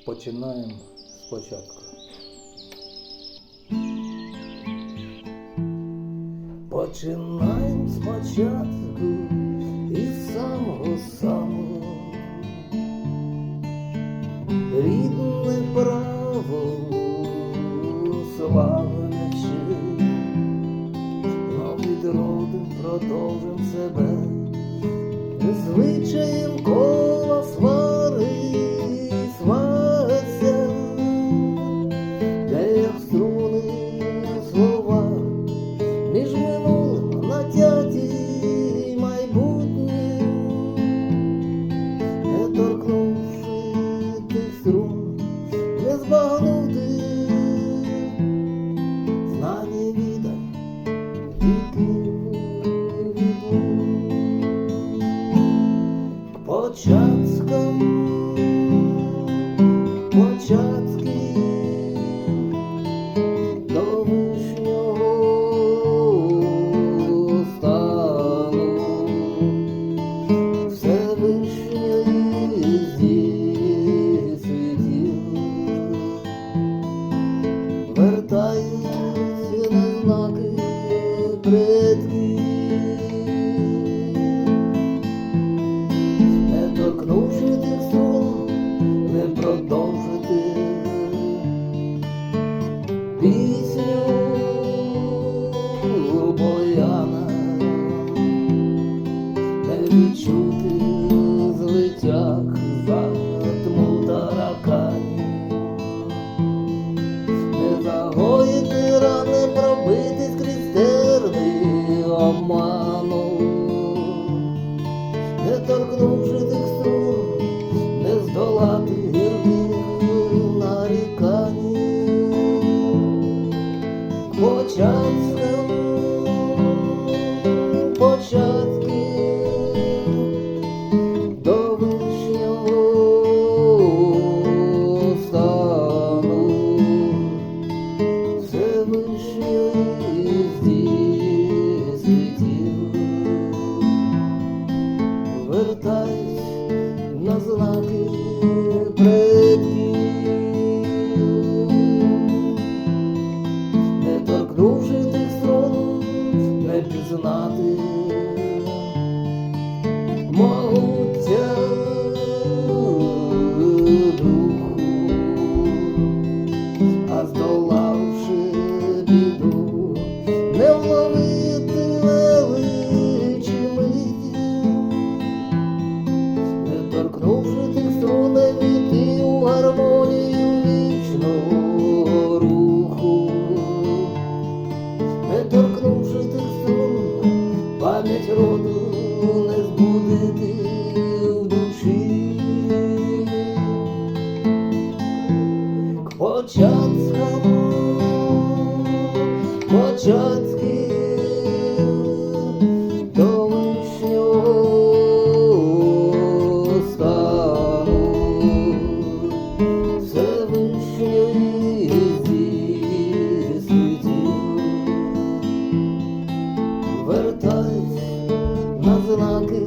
Починаємо спочатку. Починаємо спочатку із самого рідне право славлячи, но відродим продовжим себе звичаєм кола свари сваться, де як струни слова між минулим натяті й майбутнім, не торкнувши тих струн, не збагнути знання відань віків відлунь. Початком до вишнього стану Всевишньої зі світів вертаються на знаки предків, не торкнувши тих струн, не продовжити пісню Бояна, не відчути злиттях затму тараканів, не загоїти рани, пробити скрізь терни обману, не торкнувши тих струн, не здолати гірких нарікань. Початки до вишнього стану Всевишньої зі світів вертаюсь на знаки предків, не торкнувши тих струн, не пізнати могуття духу, а здолавши біду, не вловити величі миті, не торкнувши тих струн, не війти у гармонію вічного руху, не торкнувши тих струн, пам'ять роду не збудити в душі. К початки до вишнього стану Всевишньої зі світів вертаюсь на знаки